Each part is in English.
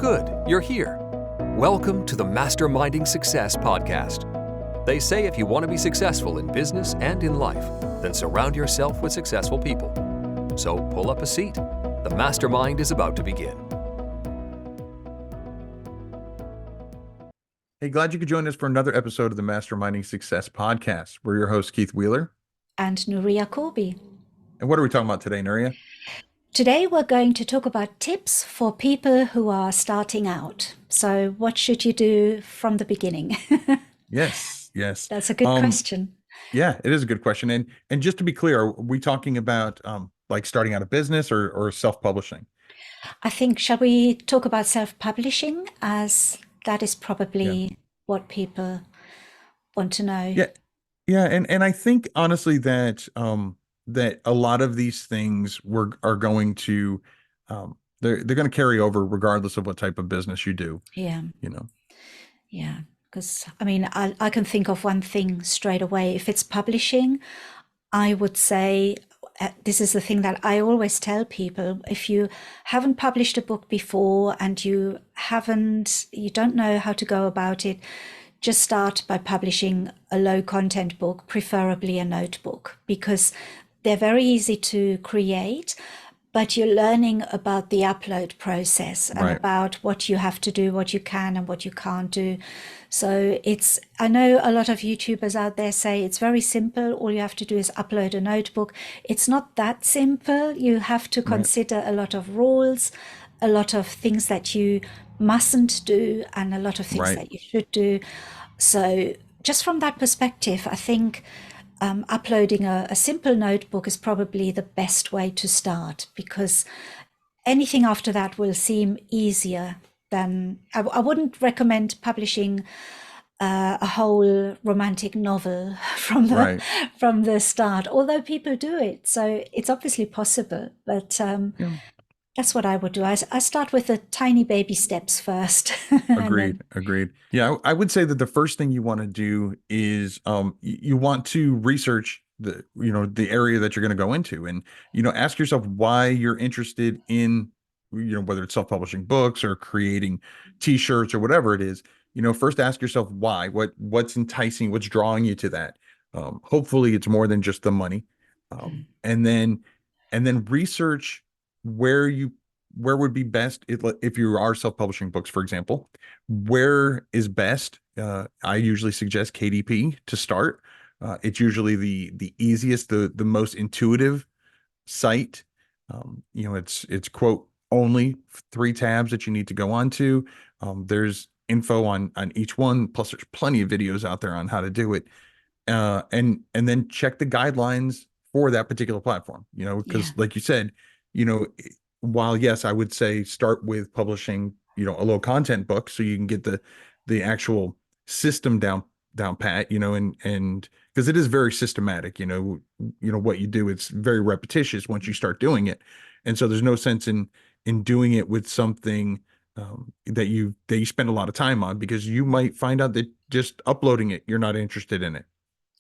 good, you're here. Welcome to the Masterminding Success podcast. They say if you want to be successful in business and in life, then surround yourself with successful people. So pull up a seat. The mastermind is about to begin. Hey, glad you could join us for another episode of the Masterminding Success podcast. We're your hosts, Keith Wheeler. And Nuria Corby. And what are we talking about today, Nuria? Today we're going to talk about tips for people who are starting out. So what should you do from the beginning? Yes. That's a good question. Yeah, it is a good question. And just to be clear, are we talking about like starting out a business or self-publishing? I think, shall we talk about self-publishing, as that is probably what people want to know? Yeah. And I think honestly that that a lot of these things are going to they're going to carry over regardless of what type of business you do. Yeah. Yeah. Because I mean, I can think of one thing straight away. If it's publishing, I would say this is the thing that I always tell people. If you haven't published a book before and you don't know how to go about it, just start by publishing a low content book, preferably a notebook, because they're very easy to create, but you're learning about the upload process and about what you have to do, what you can and what you can't do. So I know a lot of YouTubers out there say it's very simple. All you have to do is upload a notebook. It's not that simple. You have to consider a lot of rules, a lot of things that you mustn't do, and a lot of things that you should do. So just from that perspective, I think uploading a simple notebook is probably the best way to start, because anything after that will seem easier than I wouldn't recommend publishing a whole romantic novel from the start, although people do it. So it's obviously possible, but that's what I would do. I start with the tiny baby steps first. Agreed. Yeah, I would say that the first thing you want to do is you want to research the area that you're going to go into, and ask yourself why you're interested in whether it's self-publishing books or creating t-shirts or whatever it is. First ask yourself why, what's enticing, what's drawing you to that. Hopefully it's more than just the money. And then research where would be best if you are self-publishing books, for example. Where is best? I usually suggest KDP to start. It's usually the easiest, the most intuitive site. It's quote only 3 tabs that you need to go on to. There's info on each one, plus there's plenty of videos out there on how to do it. And then check the guidelines for that particular platform, because like you said, while yes, I would say start with publishing, a low content book so you can get the actual system down pat, and because it is very systematic, what you do, it's very repetitious once you start doing it. And so there's no sense in doing it with something that you spend a lot of time on, because you might find out that just uploading it, you're not interested in it.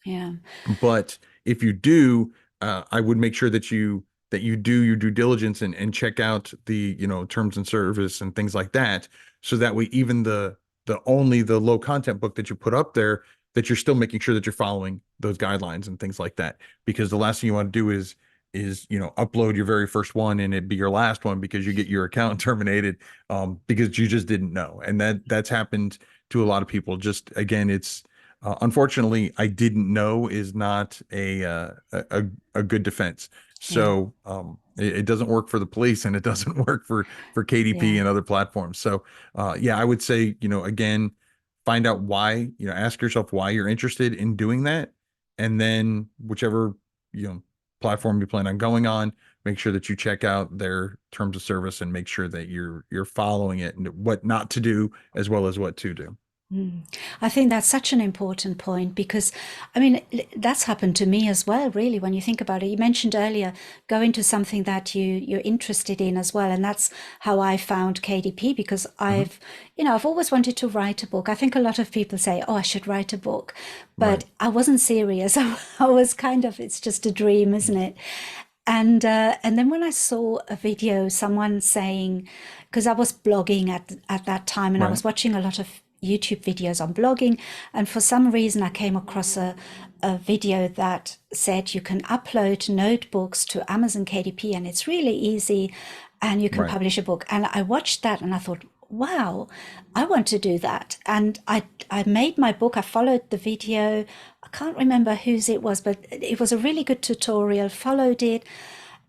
Yeah. But if you do, I would make sure that you do your due diligence and check out the terms and service and things like that, so that way even the low content book that you put up there, that you're still making sure that you're following those guidelines and things like that. Because the last thing you want to do is upload your very first one and it be your last one because you get your account terminated because you just didn't know. And that's happened to a lot of people. Just again, it's unfortunately, I didn't know is not a good defense. So it doesn't work for the police, and it doesn't work for KDP and other platforms. So I would say, again, find out why, ask yourself why you're interested in doing that. And then whichever, platform you plan on going on, make sure that you check out their terms of service and make sure that you're following it, and what not to do as well as what to do. I think that's such an important point, because I mean, that's happened to me as well, really, when you think about it. You mentioned earlier, go into something that you're interested in as well. And that's how I found KDP, because I've always wanted to write a book. I think a lot of people say, oh, I should write a book, but I wasn't serious. I was kind of, it's just a dream, isn't it? And then when I saw a video, someone saying, because I was blogging at that time, and I Right. was watching a lot of YouTube videos on blogging, and for some reason I came across a video that said you can upload notebooks to Amazon KDP, and it's really easy, and you can Right. publish a book. And I watched that, and I thought, wow, I want to do that. And I made my book. I followed the video. I can't remember whose it was, but it was a really good tutorial. Followed it.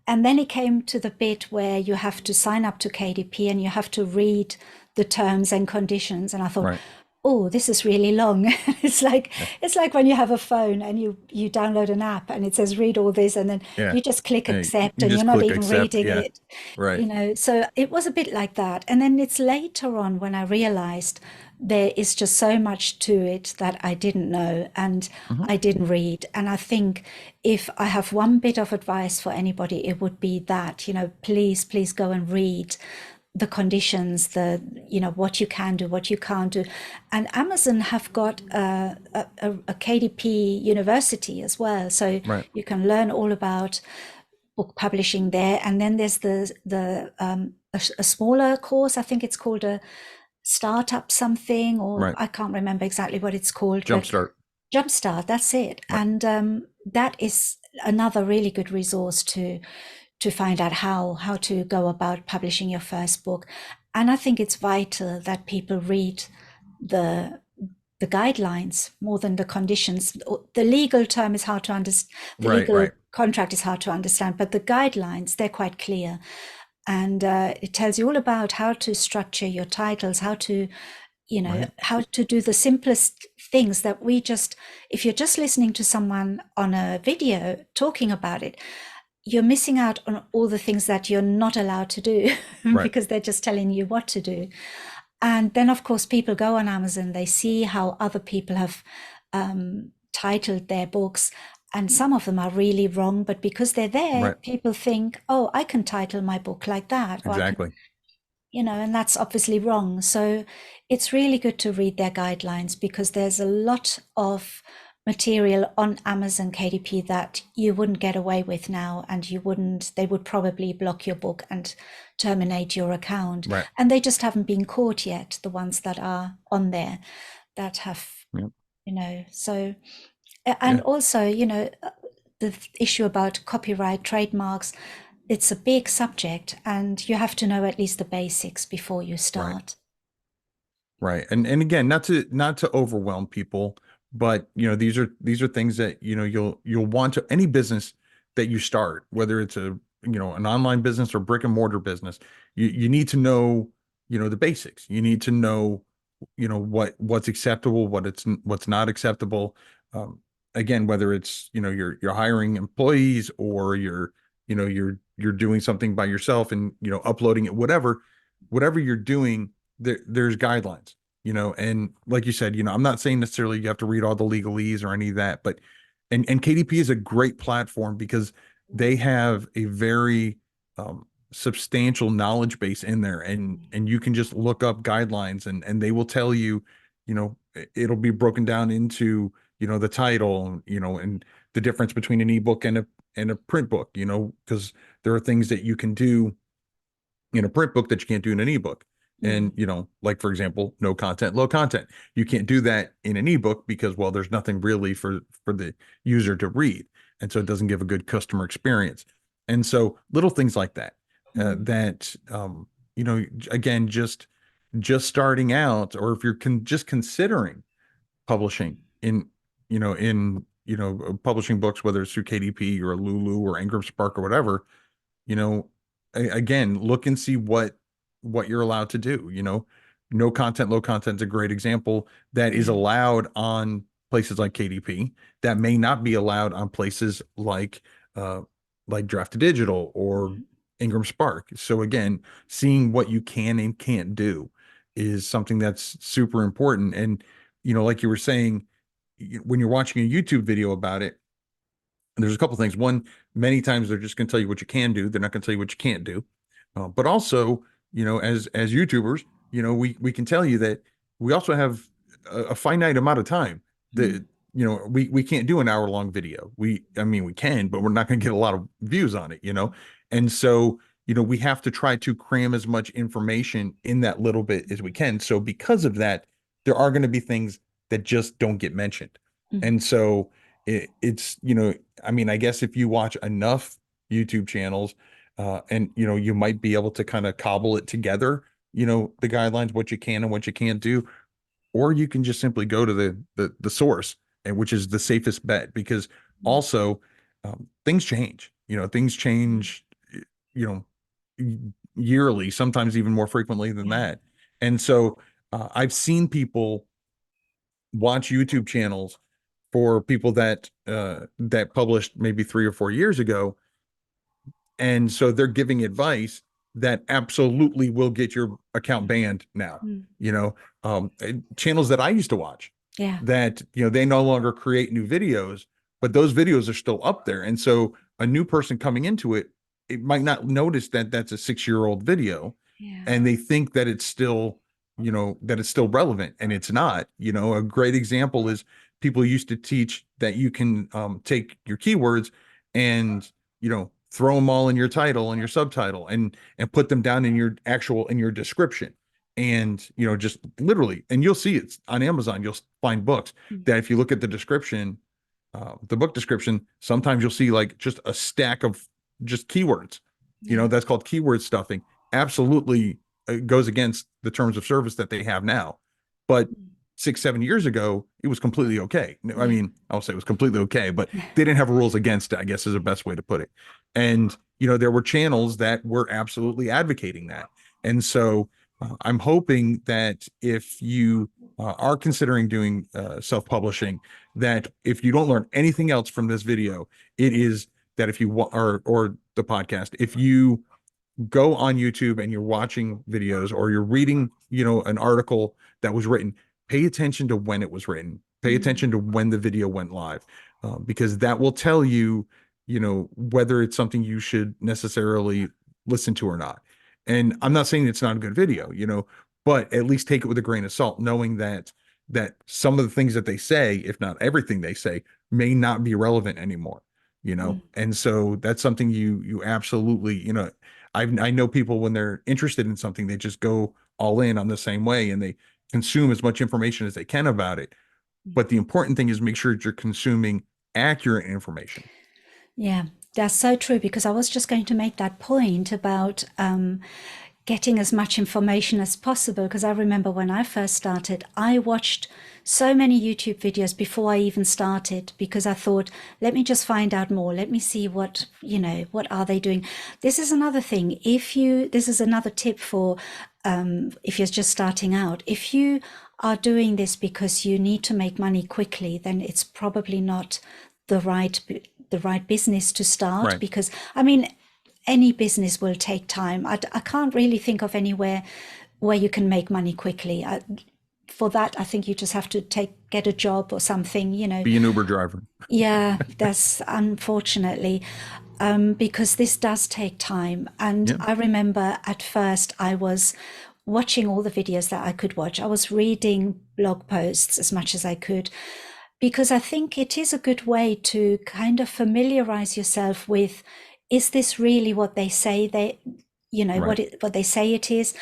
And then it came to the bit where you have to sign up to KDP and you have to read the terms and conditions. And I thought, Right. oh, this is really long. It's like when you have a phone and you download an app and it says read all this, and then Yeah. you just click Yeah. accept You and you're just not click even accept. reading Yeah. it. Right. So it was a bit like that. And then it's later on when I realized there is just so much to it that I didn't know and Mhm. I didn't read. And I think if I have one bit of advice for anybody, it would be that, please go and read the conditions, what you can do, what you can't do. And Amazon have got a KDP university as well. So Right. you can learn all about book publishing there. And then there's a smaller course. I think it's called a startup something, or Right. I can't remember exactly what it's called, but Jumpstart. Jumpstart, that's it. Right. And that is another really good resource to find out how to go about publishing your first book. And I think it's vital that people read the the guidelines more than the conditions. The legal term is hard to understand. The Right. legal Right. contract is hard to understand, but the guidelines, they're quite clear. And it tells you all about how to structure your titles, how to, Right. how to do the simplest things that if you're just listening to someone on a video talking about it, you're missing out on all the things that you're not allowed to do Right. because they're just telling you what to do. And then, of course, people go on Amazon, they see how other people have titled their books, and some of them are really wrong, but because they're there, Right. people think, oh, I can title my book like that, or I can, Exactly. and that's obviously wrong. So it's really good to read their guidelines, because there's a lot of material on Amazon KDP that you wouldn't get away with now, and they would probably block your book and terminate your account. Right. And they just haven't been caught yet, the ones that are on there that have, Yep. so, and Yeah. also, the issue about copyright, trademarks, it's a big subject, and you have to know at least the basics before you start. Right. And again, not to overwhelm people, but these are things that you'll want to, any business that you start, whether it's an online business or brick and mortar business, you need to know the basics. You need to know what's acceptable, what's not acceptable. Again, whether it's you're hiring employees, or you're doing something by yourself and uploading it, whatever you're doing, there's guidelines, and like you said, I'm not saying necessarily you have to read all the legalese or any of that, but and KDP is a great platform because they have a very substantial knowledge base in there, and you can just look up guidelines, and they will tell you, it'll be broken down into the title, and the difference between an ebook and a print book, because there are things that you can do in a print book that you can't do in an ebook. And, like, for example, no content, low content. You can't do that in an ebook because, well, there's nothing really for the user to read. And so it doesn't give a good customer experience. And so little things like that, again, just starting out, or if you're just considering publishing publishing books, whether it's through KDP or Lulu or Ingram Spark or whatever, again, look and see what you're allowed to do. No content, low content is a great example that is allowed on places like KDP that may not be allowed on places like Draft to Digital or Ingram Spark. So again, seeing what you can and can't do is something that's super important. And like you were saying, when you're watching a YouTube video about it, there's a couple things. One, many times they're just going to tell you what you can do. They're not going to tell you what you can't do. But also, as YouTubers, we can tell you that we also have a finite amount of time. we can't do an hour long video. I mean, we can, but we're not going to get a lot of views on it, And so, we have to try to cram as much information in that little bit as we can. So because of that, there are going to be things that just don't get mentioned. And so it's, I mean, I guess if you watch enough YouTube channels, and, you might be able to kind of cobble it together, the guidelines, what you can and what you can't do, or you can just simply go to the source, and which is the safest bet, because also things change. Things change, you know, yearly, sometimes even more frequently than that. And so I've seen people watch YouTube channels for people that published maybe 3 or 4 years ago, and so they're giving advice that absolutely will get your account banned now. Channels that I used to watch, that they no longer create new videos, but those videos are still up there. And so a new person coming into it might not notice that that's a 6-year-old video, and they think that it's still relevant, and it's not. A great example is people used to teach that you can take your keywords and throw them all in your title and your subtitle, and put them down in your description, and just literally, and you'll see it on Amazon. You'll find books that if you look at the description, the book description, sometimes you'll see like just a stack of just keywords. That's called keyword stuffing. Absolutely goes against the terms of service that they have now. But 6-7 years ago, it was completely okay. I mean, I'll say it was completely okay, but they didn't have rules against it, I guess, is the best way to put it. And, there were channels that were absolutely advocating that. And so I'm hoping that if you are considering doing self-publishing, that if you don't learn anything else from this video, it is that if you or the podcast, if you go on YouTube and you're watching videos, or you're reading, an article that was written, pay attention to when it was written, pay attention to when the video went live, because that will tell you, whether it's something you should necessarily listen to or not. And I'm not saying it's not a good video, but at least take it with a grain of salt, knowing that some of the things that they say, if not everything they say, may not be relevant anymore, And so that's something you absolutely, I know people, when they're interested in something, they just go all in on the same way, and they consume as much information as they can about it. But the important thing is make sure that you're consuming accurate information. Yeah, that's so true, because I was just going to make that point about getting as much information as possible. Because I remember when I first started, I watched so many YouTube videos before I even started, because I thought, let me just find out more. Let me see what are they doing. This is another thing. This is another tip for if you're just starting out. If you are doing this because you need to make money quickly, then it's probably not the right business to start. Right. Because I mean, any business will take time. I can't really think of anywhere where you can make money quickly. For that, I think you just have to get a job or something, Be an Uber driver. Yeah, that's unfortunately, because this does take time. And I remember at first I was watching all the videos that I could watch. I was reading blog posts as much as I could, because I think it is a good way to kind of familiarize yourself with, is this really what they say right. what they say it is?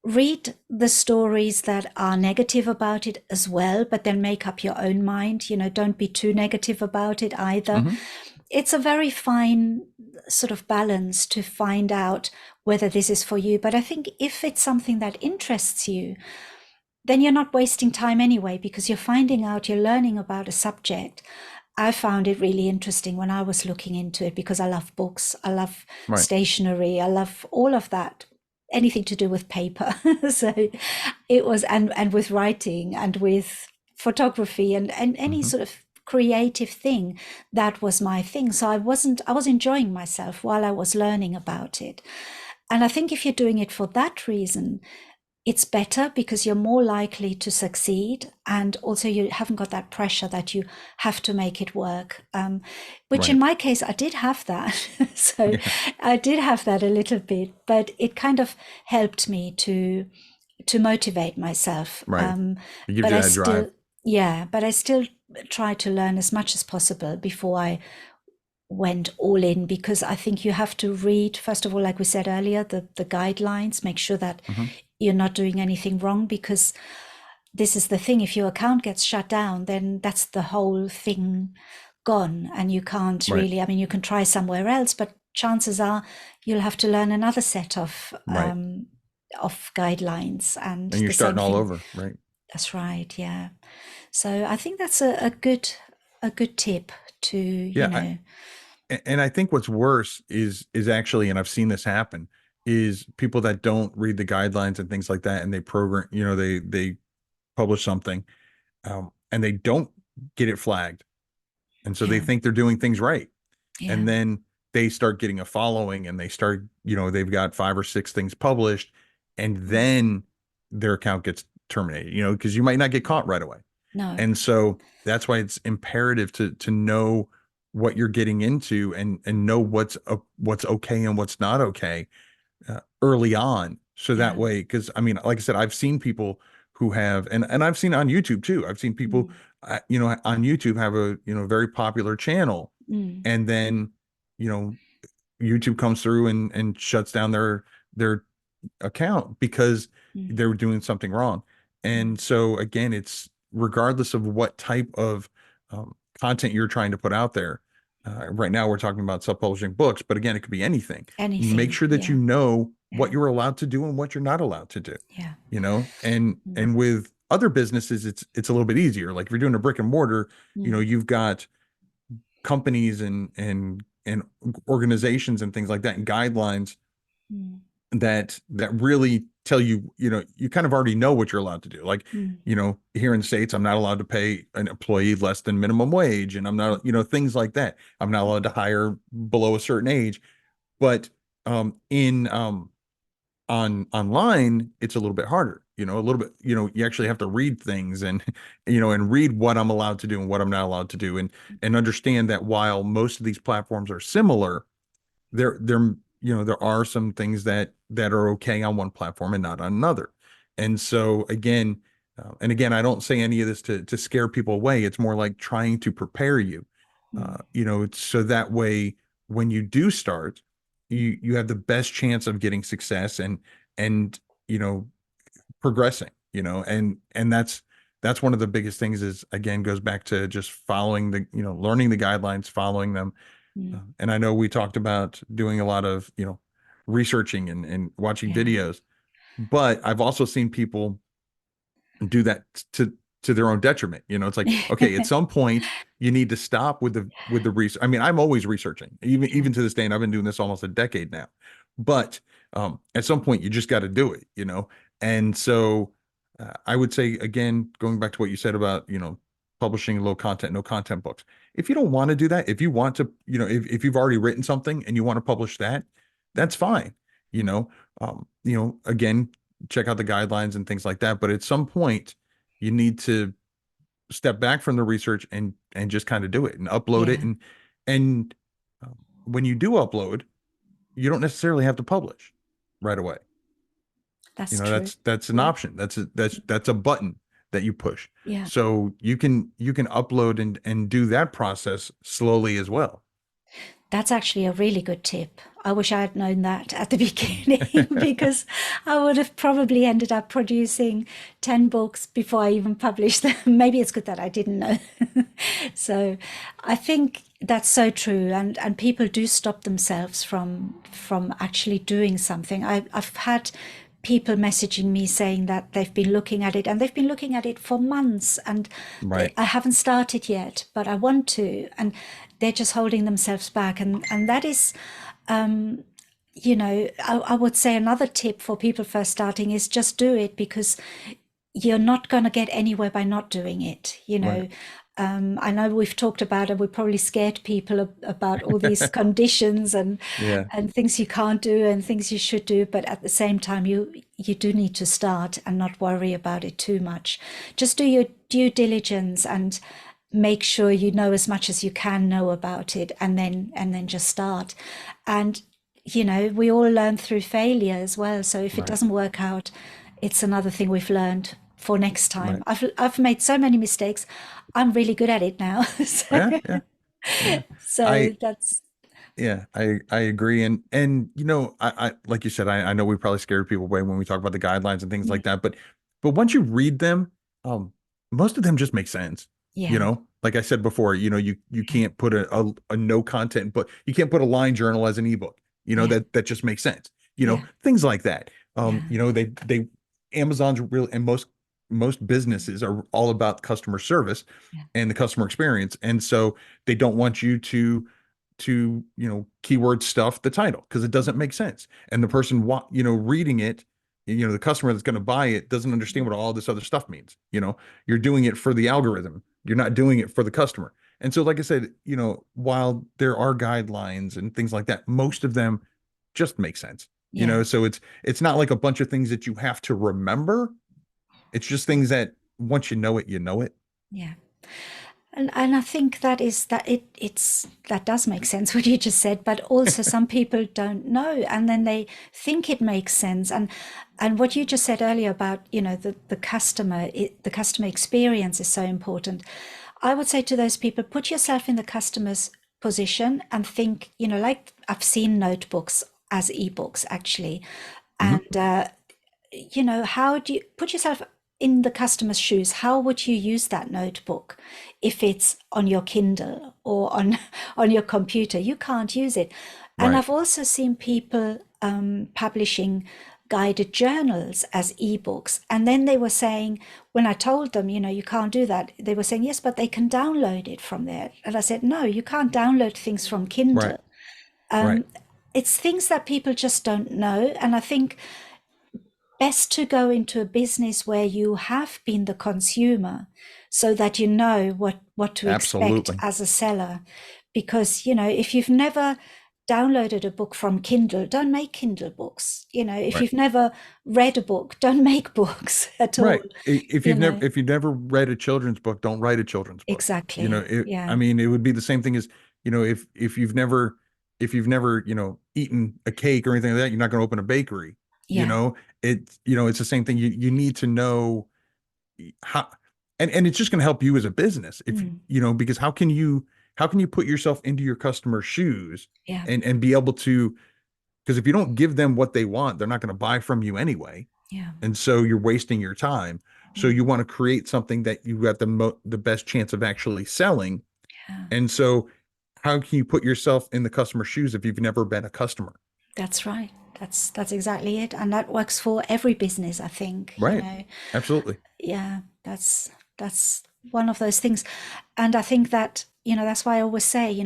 Read the stories that are negative about it as well, but then make up your own mind. Don't be too negative about it either. It's a very fine sort of balance to find out whether this is for you. But I think if it's something that interests you, then you're not wasting time anyway, because you're learning about a subject. I found it really interesting when I was looking into it, because I love books, I love stationery, I love all of that, anything to do with paper. So it was, and with writing and with photography and any sort of creative thing, that was my thing. So I was enjoying myself while I was learning about it. And I think if you're doing it for that reason, it's better, because you're more likely to succeed, and also you haven't got that pressure that you have to make it work, which in my case I did have that. So I did have that a little bit, but it kind of helped me to motivate myself. It gives you that drive. Yeah, but I still try to learn as much as possible before I went all in, because I think you have to read, first of all, like we said earlier, the guidelines, make sure that Mhm. you're not doing anything wrong, because this is the thing, if your account gets shut down, then that's the whole thing gone, and you can't Right, really, I mean, you can try somewhere else, but chances are you'll have to learn another set right. of guidelines, and And you're the same starting all thing. over, right? That's right, yeah. So I think that's a good tip to, you Yeah, know. and I think what's worse is actually, and I've seen this happen, is people that don't read the guidelines and things like that, and they program, they publish something, and they don't get it flagged, and so they Yeah, think they're doing things right, yeah, and then they start getting a following, and they start, they've got 5 or 6 things published, and mm, then their account gets terminated, because you might not get caught right away. no, And so that's why it's imperative to know what you're getting into, and know what's okay and what's not okay, early on. So that yeah, way, because I mean, like I said, I've seen people who have, and I've seen on YouTube too. I've seen people, mm, on YouTube have a, very popular channel, mm, and then, you know, YouTube comes through and shuts down their account because mm, they were doing something wrong. mm, And so again, it's regardless of what type of, content you're trying to put out there. Right now, we're talking about self-publishing books, but again, it could be anything. Make anything, sure that you yeah, know what yeah, you're allowed to do and what you're not allowed to do. yeah, And mm, and with other businesses, it's a little bit easier. Like if you're doing a brick and mortar, mm, you've got companies and organizations and things like that, and guidelines mm, that really tell you, you kind of already know what you're allowed to do. Like, mm, here in the States, I'm not allowed to pay an employee less than minimum wage, and I'm not, things like that. I'm not allowed to hire below a certain age. But in on online, it's a little bit harder, a little bit, you actually have to read things, and and read what I'm allowed to do and what I'm not allowed to do, and understand that while most of these platforms are similar, there there are some things that are okay on one platform and not on another. And so again, and again, I don't say any of this to scare people away. It's more like trying to prepare you, mm, so that way when you do start, mm, you have the best chance of getting success, and you know progressing, and that's one of the biggest things, is again goes back to just following the, learning the guidelines, following them. mm, And I know we talked about doing a lot of, researching and watching yeah, videos, but I've also seen people do that to their own detriment. It's like, okay, at some point you need to stop with the research. I mean, I'm always researching, yeah, even to this day, and I've been doing this almost a decade now. But at some point you just got to do it, And so I would say, again, going back to what you said about, publishing low content, no content books. If you don't want to do that, if you want to, if you've already written something and you want to publish that, that's fine. You know, again, check out the guidelines and things like that. But at some point, you need to step back from the research and just kind of do it and upload it. yeah, And when you do upload, you don't necessarily have to publish right away. that's true. That's an Yeah, option. That's a button that you push. yeah. So you can upload and do that process slowly as well. That's actually a really good tip. I wish I had known that at the beginning, because I would have probably ended up producing 10 books before I even published them. Maybe it's good that I didn't know. So I think that's so true. And people do stop themselves from actually doing something. I've had people messaging me saying that they've been looking at it, and they've been looking at it for months, and Right. I haven't started yet, but I want to, and they're just holding themselves back, and that is, I would say another tip for people first starting is just do it, because you're not going to get anywhere by not doing it. Right. I know we've talked about it. We probably scared people about all these conditions Yeah. and things you can't do and things you should do. But at the same time, you do need to start and not worry about it too much. Just do your due diligence and make sure you know as much as you can know about it, and then just start. And we all learn through failure as well. So if it Right. doesn't work out, it's another thing we've learned for next time. Right. I've made so many mistakes. I'm really good at it now. Yeah, yeah, yeah. So I that's Yeah, I agree. And I like you said, I know we probably scared people away when we talk about the guidelines and things yeah, like that, but once you read them, most of them just make sense. yeah, Like I said before, you can't put a no content, but you can't put a line journal as an ebook. yeah, That just makes sense. yeah, Things like that. yeah, They Amazon's real, and most businesses are all about customer service yeah, and the customer experience. And so they don't want you to keyword stuff the title because it doesn't make sense, and the person reading it, the customer that's going to buy it doesn't understand what all this other stuff means. You're doing it for the algorithm, you're not doing it for the customer. And so, like I said, while there are guidelines and things like that, most of them just make sense. yeah, So it's not like a bunch of things that you have to remember. It's just things that once you know it, you know it. yeah. And I think that is that it's that does make sense what you just said, but also some people don't know, and then they think it makes sense. And what you just said earlier about the customer, the customer experience is so important. I would say to those people, put yourself in the customer's position and think, like I've seen notebooks as ebooks actually, Mhm. and how do you put yourself in the customer's shoes? How would you use that notebook if it's on your Kindle or on on your computer? You can't use it. And Right. I've also seen people publishing guided journals as ebooks, and then they were saying, when I told them, you can't do that, they were saying, yes, but they can download it from there. And I said, no, you can't download things from Right. Kindle. Right. It's things that people just don't know. And I think best to go into a business where you have been the consumer so that you know what to expect Absolutely. as a seller. Because, if you've never downloaded a book from Kindle, don't make Kindle books. If Right. you've never read a book, don't make books at all. Right. If You you've never know, if you've never read a children's book, don't write a children's book. exactly. I Yeah. mean, it would be the same thing as, if you've never, eaten a cake or anything like that, you're not going to open a bakery. You Yeah. know, it's the same thing. You need to know how, and it's just going to help you as a business Mm, because how can you put yourself into your customer's shoes yeah. and be able to, because if you don't give them what they want, they're not going to buy from you anyway. Yeah. And so you're wasting your time. So you Mm, want to create something that you got the best chance of actually selling. yeah. And so how can you put yourself in the customer's shoes if you've never been a customer? That's right. That's exactly it. And that works for every business, I think, Right. Absolutely. yeah, that's one of those things. And I think that, that's why I always say,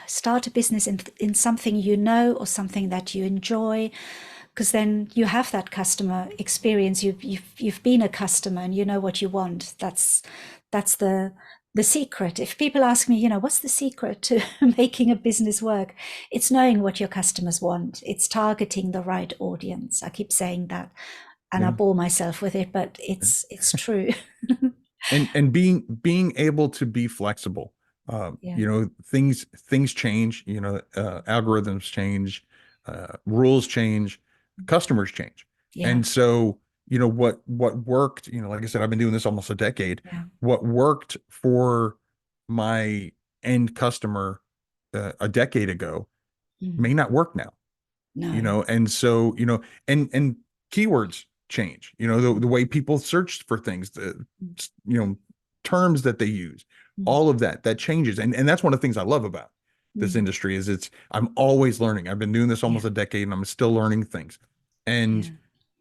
start a business in something or something that you enjoy, because then you have that customer experience. You've been a customer and you know what you want. That's the secret. If people ask me, what's the secret to making a business work? It's knowing what your customers want. It's targeting the right audience. I keep saying that, and I Yeah. bore myself with it, but it's true. And being able to be flexible. Yeah, Things change, algorithms change, rules change, customers change. yeah, And so, what worked, like I said, I've been doing this almost a decade. yeah. What worked for my end customer a decade ago Mm. may not work now. No. And so, and keywords change, the way people search for things, the you know terms that they use, Mm. all of that changes. And that's one of the things I love about this Mm. industry is I'm always learning. I've been doing this Yeah, almost a decade and I'm still learning things. And yeah,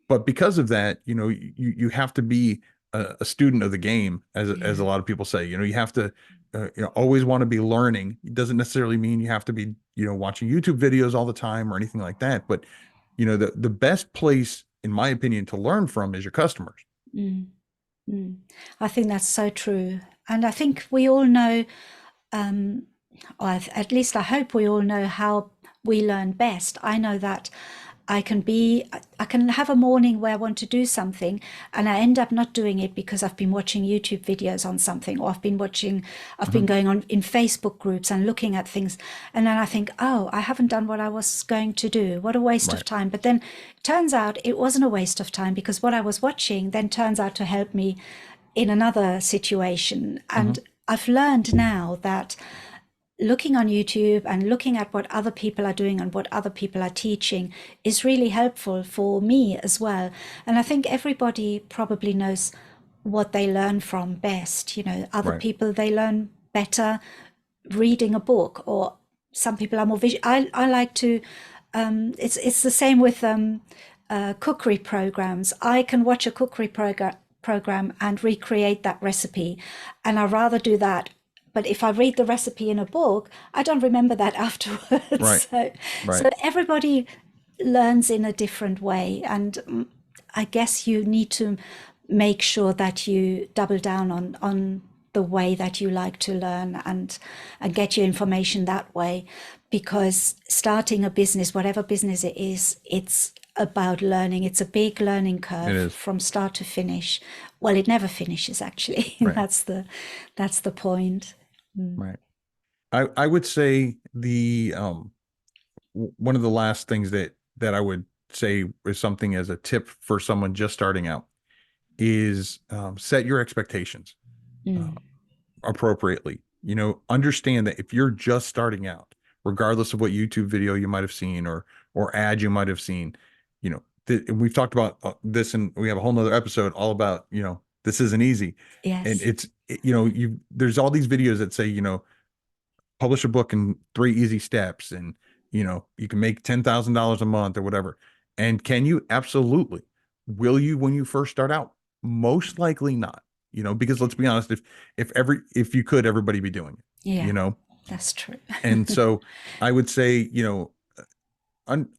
but because of that, you have to be a student of the game, as yeah, a lot of people say. You have to always want to be learning. It doesn't necessarily mean you have to be watching YouTube videos all the time or anything like that. But the best place, in my opinion, to learn from is your customers. mm. Mm. I think that's so true. And I think we all know, or at least I hope we all know how we learn best. I know that I can have a morning where I want to do something and I end up not doing it because I've been watching YouTube videos on something, or I've been going on in Facebook groups and looking at things. And then I think, oh, I haven't done what I was going to do. What a waste of time. But then it turns out it wasn't a waste of time, because what I was watching then turns out to help me in another situation. And I've learned now that looking on YouTube and looking at what other people are doing and what other people are teaching is really helpful for me as well. And I think everybody probably knows what they learn from best. Other people, they learn better reading a book, or some people are more visual. I like to, it's the same with cookery programs. I can watch a cookery program and recreate that recipe, and I'd rather do that. But if I read the recipe in a book, I don't remember that afterwards. So everybody learns in a different way. And I guess you need to make sure that you double down on the way that you like to learn and get your information that way. Because starting a business, whatever business it is, it's about learning. It's a big learning curve from start to finish. Well, it never finishes, actually. That's the point. Right. I would say the one of the last things that I would say is something as a tip for someone just starting out is set your expectations appropriately. Understand that if you're just starting out, regardless of what YouTube video you might have seen or ad you might have seen, we've talked about this, and we have a whole nother episode all about, this isn't easy. Yes. And it's, there's all these videos that say, publish a book in 3 easy steps, and, you can make $10,000 a month or whatever. And can you? Absolutely. Will you when you first start out? Most likely not, because let's be honest, if you could, everybody be doing it. Yeah, that's true. And so I would say,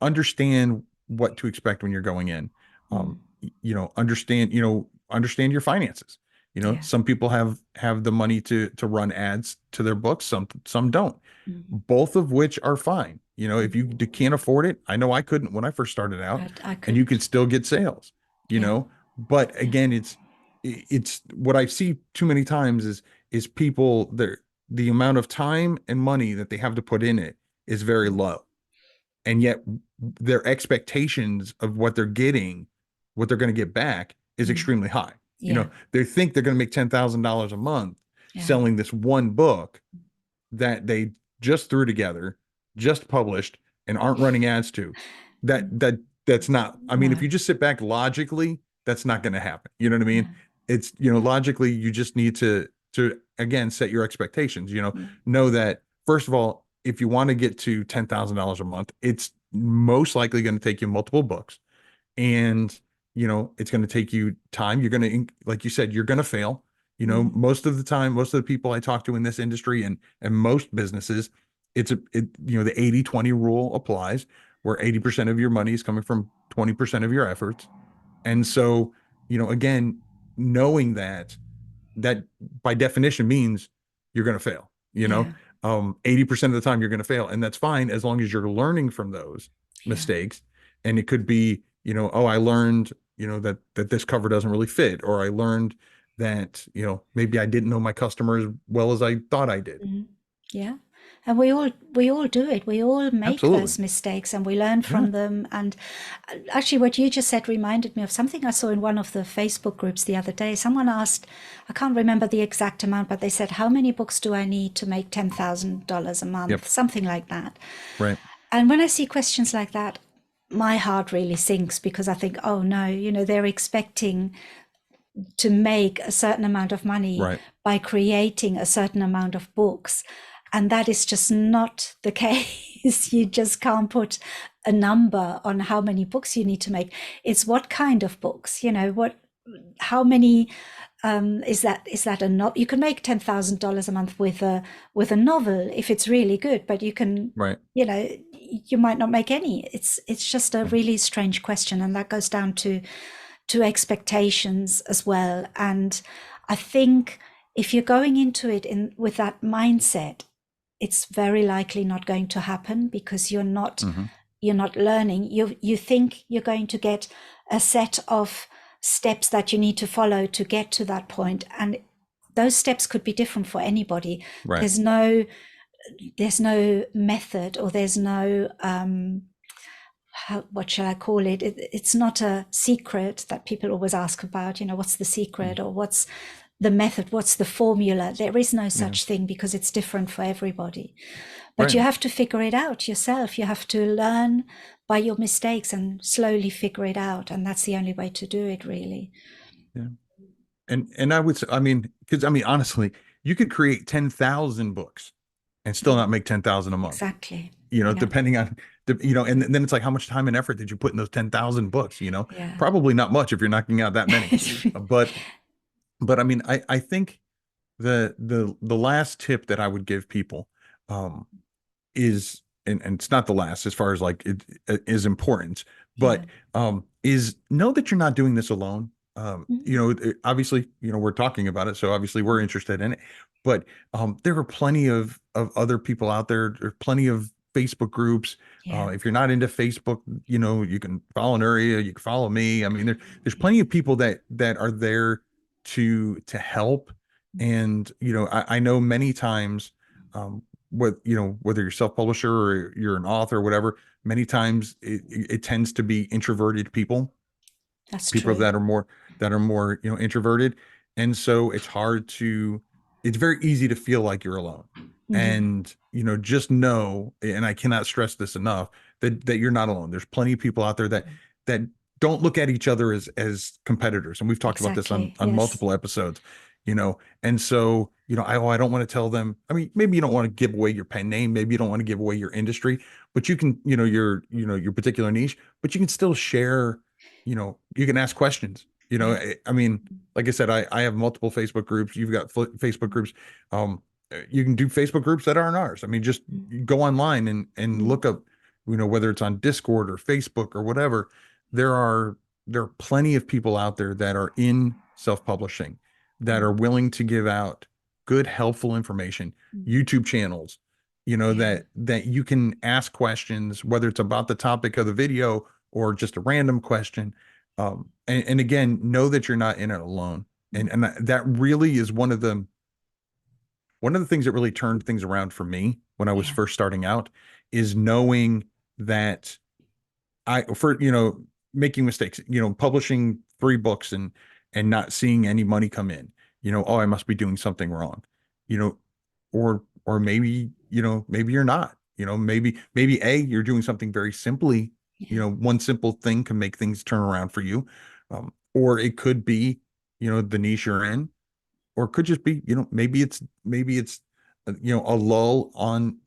understand what to expect when you're going in. Understand your finances. Some people have the money to run ads to their books. Some don't. Both of which are fine. If you can't afford it, I know I couldn't when I first started out, and you could still get sales. But again, it's what I see too many times is people, the amount of time and money that they have to put in it is very low, and yet their expectations of what they're going to get back is extremely high. They think they're going to make $10,000 a month selling this one book that they just threw together, just published, and aren't running ads to. That's not, I mean, if you just sit back logically, that's not going to happen. You know what I mean? It's, logically, you just need to again, set your expectations, know that, first of all, if you want to get to $10,000 a month, it's most likely going to take you multiple books, and, it's going to take you time. You're going to, like you said, you're going to fail. Most of the time, most of the people I talk to in this industry and most businesses, the 80-20 rule applies, where 80% of your money is coming from 20% of your efforts. And so, again, knowing that by definition means you're going to fail, 80% of the time you're going to fail, and that's fine as long as you're learning from those mistakes. And it could be, I learned, that this cover doesn't really fit, or I learned that, maybe I didn't know my customer as well as I thought I did. Yeah. And we all do it. We all make those mistakes, and we learn from them. And actually, what you just said reminded me of something I saw in one of the Facebook groups the other day. Someone asked, I can't remember the exact amount, but they said, how many books do I need to make $10,000 a month? Something like that. Right. And when I see questions like that, my heart really sinks, because I think, oh no, they're expecting to make a certain amount of money by creating a certain amount of books. And that is just not the case. You just can't put a number on how many books you need to make. It's what kind of books, how many, is that a novel? You can make $10,000 a month with a novel if it's really good, but you can, you might not make any. It's just a really strange question. And that goes down to expectations as well. And I think if you're going into it with that mindset, it's very likely not going to happen, because you're not you're not learning. You think you're going to get a set of steps that you need to follow to get to that point, and those steps could be different for anybody. Right. There's no method, or there's no what shall I call it? It's not a secret that people always ask about, what's the secret, or what's the method, what's the formula. There is no such thing, because it's different for everybody. But you have to figure it out yourself. You have to learn by your mistakes and slowly figure it out. And that's the only way to do it, really. Yeah. And I would say, because honestly, you could create 10,000 books and still not make 10,000 a month. Exactly. Depending on, and then it's like, how much time and effort did you put in those 10,000 books? Probably not much if you're knocking out that many. But I think the last tip that I would give people is, and it's not the last as far as like it is important, but is know that you're not doing this alone. Obviously, we're talking about it, so obviously we're interested in it, but there are plenty of other people out there. There are plenty of Facebook groups. If you're not into Facebook, you can follow Nuria, you can follow me. There's plenty of people that are there to help. And, I know many times, whether you're self-publisher or you're an author or whatever, many times it tends to be introverted people. That's people true. that are more introverted, and so it's very easy to feel like you're alone. And just know, and I cannot stress this enough, that you're not alone. There's plenty of people out there that don't look at each other as competitors, and we've talked about this on multiple episodes. And so I don't want to tell them. Maybe you don't want to give away your pen name, maybe you don't want to give away your industry, but you can your particular niche, but you can still share. You can ask questions. Like I said, I have multiple Facebook groups. You've got Facebook groups. You can do Facebook groups that aren't ours. Just go online and look up, whether it's on Discord or Facebook or whatever. There are plenty of people out there that are in self-publishing that are willing to give out good, helpful information. YouTube channels, that you can ask questions, whether it's about the topic of the video or just a random question. And again, know that you're not in it alone. And that really is one of the things that really turned things around for me when I was first starting out, is knowing that making mistakes, publishing 3 books and not seeing any money come in, I must be doing something wrong, or maybe, maybe you're not, maybe you're doing something very simply. One simple thing can make things turn around for you. Or it could be, the niche you're in, or it could just be, maybe it's a lull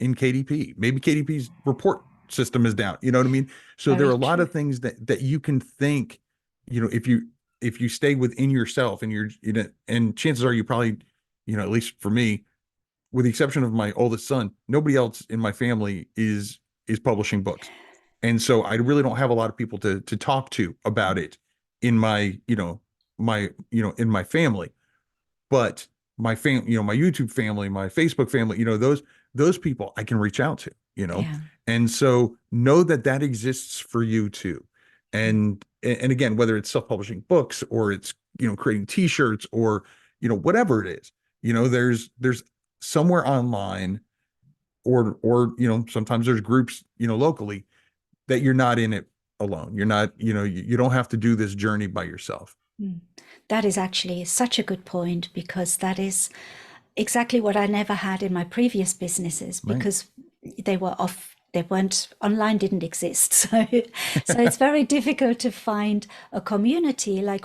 in KDP. Maybe KDP's report system is down. You know what I mean? So there are a lot of things that you can think, if you stay within yourself, and and chances are you probably, at least for me, with the exception of my oldest son, nobody else in my family is publishing books. And so I really don't have a lot of people to talk to about it in my family. But my my YouTube family, my Facebook family, those people I can reach out to, And so know that exists for you too. And again, whether it's self-publishing books, or it's, creating t-shirts, or, whatever it is, there's somewhere online, or sometimes there's groups, locally, that you're not in it alone. You're not, you don't have to do this journey by yourself. That is actually such a good point, because that is exactly what I never had in my previous businesses, because they weren't online, didn't exist. So it's very difficult to find a community like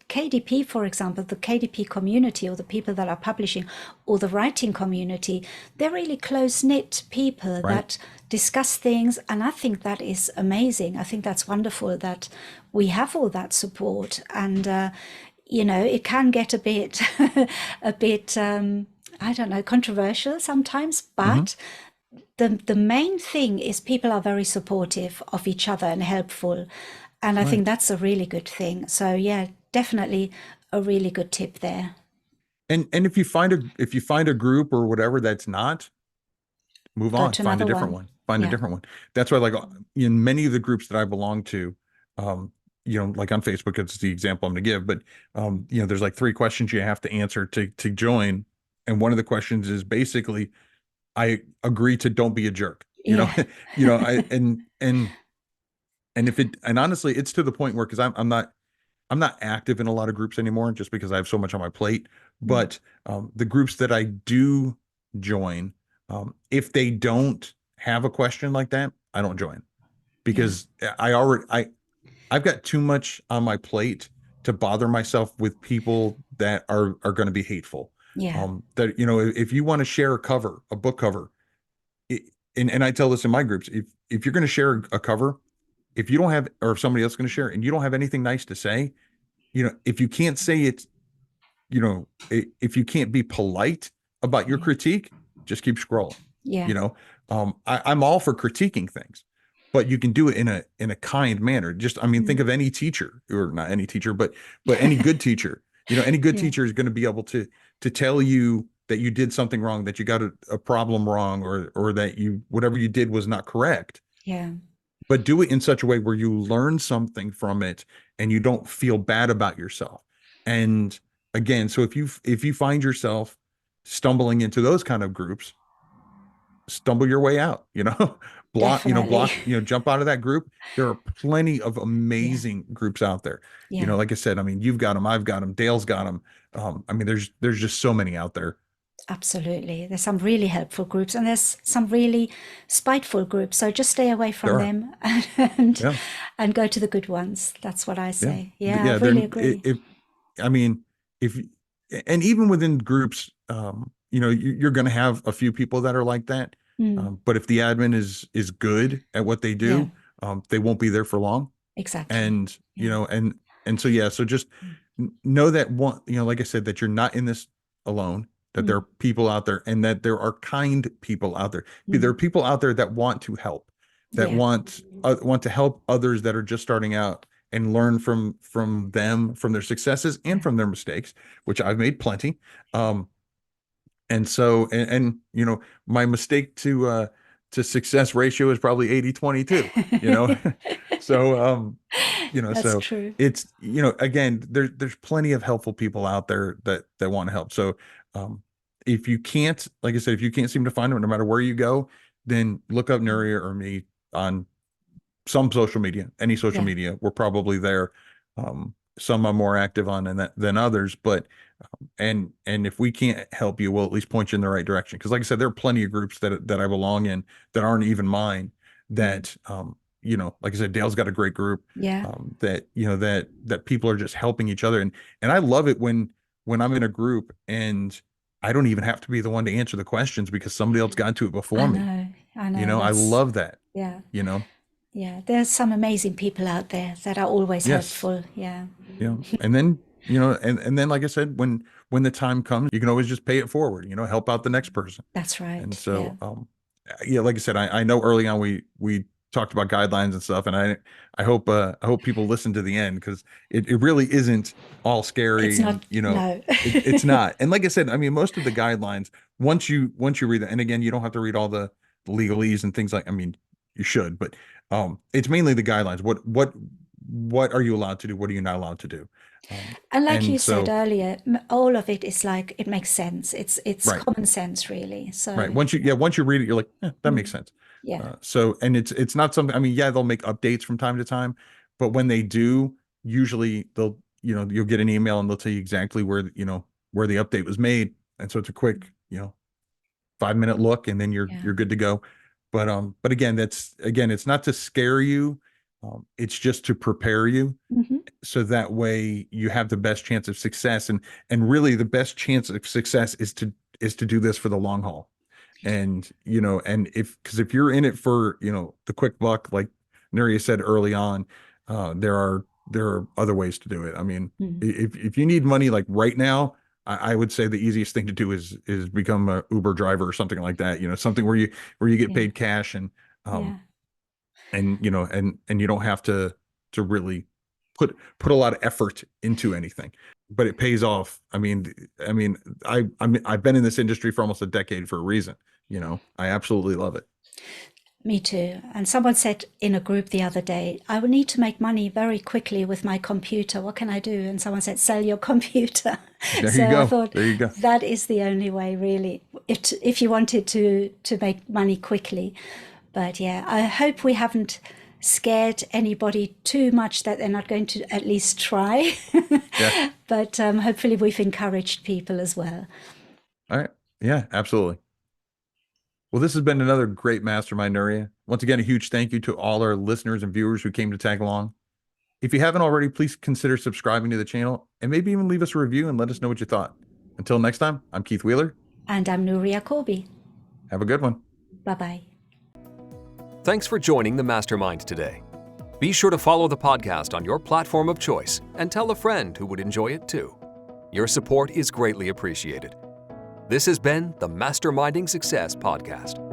KDP, for example. The KDP community, or the people that are publishing, or the writing community, they're really close-knit people that discuss things. And I think that is amazing. I think that's wonderful that we have all that support. And, it can get a bit, I don't know, controversial sometimes, but the main thing is people are very supportive of each other and helpful. And I think that's a really good thing. So yeah, definitely a really good tip there. And if you find a group or whatever that's not, move Go on, to find a another different one. one, find a Yeah. different one. That's why, like in many of the groups that I belong to, like on Facebook, it's the example I'm going to give, but there's like 3 questions you have to answer to join, and one of the questions is basically, I agree to don't be a jerk. Yeah. I and if it and honestly, it's to the point where because I'm not active in a lot of groups anymore just because I have so much on my plate. Mm. But the groups that I do join, if they don't have a question like that, I don't join Yeah. because I've got too much on my plate to bother myself with people that are going to be hateful. Yeah. That if you want to share a book cover, it, and I tell this in my groups, if you're going to share a cover, if you don't have, or if somebody else is going to share and you don't have anything nice to say, if you can't say it, if you can't be polite about your Yeah. critique, just keep scrolling. Yeah. I'm all for critiquing things, but you can do it in a kind manner. Just, I mean, think of any teacher, or not any teacher, but any good teacher. Any good Yeah. teacher is going to be able to tell you that you did something wrong, that you got a problem wrong, or that whatever you did was not correct. Yeah. But do it in such a way where you learn something from it and you don't feel bad about yourself. And again, so if you find yourself stumbling into those kind of groups, stumble your way out, Definitely. jump out of that group. There are plenty of Yeah. amazing groups out there. Yeah. Like I said, I mean, you've got them, I've got them, Dale's got them. I mean, there's just so many out there. Absolutely. There's some really helpful groups and there's some really spiteful groups. So just stay away There from are. them and Yeah. and go to the good ones. That's what I Yeah. say. Yeah, Yeah. I really agree. I mean, if and even within groups, you're going to have a few people that are like that. Mm. But if the admin is good at what they Yeah, do, they won't be there for long. exactly. And Yeah. so yeah, so just Mm. know that like I said, that you're not in this alone. That there Mm. are people out there, and that there are kind people out there. There are Mm. people out there that want to help, that Yeah. want to help others that are just starting out and learn from them, from their successes and Yeah. from their mistakes, which I've made plenty. And so, my mistake to success ratio is probably 80-20 too, so, That's so true. it's, again, there's plenty of helpful people out there that want to help. So, if you can't, like I said, if you can't seem to find them, no matter where you go, then look up Mm. Nuria or me on some social media, any social Yeah. media. We're probably there. Some I'm more active on than others, but and if we can't help you, we'll at least point you in the right direction. Because like I said, there are plenty of groups that I belong in that aren't even mine. Mm. That like I said, Dale's got a great group. Yeah. That people are just helping each other, and I love it when I'm in a group and I don't even have to be the one to answer the questions because somebody else got to it before I me. know. I know. I That's love that. yeah. You know, Yeah. There's some amazing people out there that are always yes. helpful. Yeah. And then and then, like I said, when the time comes, you can always just pay it forward, help out the next person. That's And right. Yeah. so yeah, like I said, I know early on we talked about guidelines and stuff, and I hope people listen to the end, because it really isn't all It's scary, and not, no. it's not. And like I said, I mean, most of the guidelines, once you read it, and again, you don't have to read all the legalese and things, like, I mean, you should, but it's mainly the guidelines. What are you allowed to do? What are you not allowed to do? And like And you said so, earlier, all of it is like it makes sense. It's right, common sense, really. right. So Once you read it, you're like, that makes mm, sense. yeah, So, and it's not something, I mean, yeah, they'll make updates from time to time, but when they do, usually you'll get an email and they'll tell you exactly where the update was made. And so it's a quick, 5-minute look, and then yeah, you're good to go. But again, it's not to scare you. It's just to prepare you, hmm, so that way you have the best chance of success. And really, the best chance of success is to do this for the long haul. And and because if you're in it for the quick buck, like Nuria said early on, there are other ways to do it. I mean, mm, if you need money like right now, I would say the easiest thing to do is become a Uber driver or something like that. Something where you get yeah, paid cash, um yeah, and you don't have to really put a lot of effort into anything, but it pays off. I mean, I've been in this industry for almost a decade for a reason. I absolutely love it. Me too. And someone said in a group the other day, I will need to make money very quickly with my computer. What can I do? And someone said, sell your computer. There So you go. I thought There you go. that is the only way, really, if you wanted to make money quickly. But yeah, I hope we haven't scared anybody too much that they're not going to at least try. Yeah. But hopefully we've encouraged people as well. All right. Yeah, absolutely. Well, this has been another great mastermind, Nuria. Once again, a huge thank you to all our listeners and viewers who came to tag along. If you haven't already, please consider subscribing to the channel and maybe even leave us a review and let us know what you thought. Until next time, I'm Keith Wheeler. And I'm Nuria Corby. Have a good one. Bye-bye. Thanks for joining the Mastermind today. Be sure to follow the podcast on your platform of choice and tell a friend who would enjoy it too. Your support is greatly appreciated. This has been the Masterminding Success Podcast.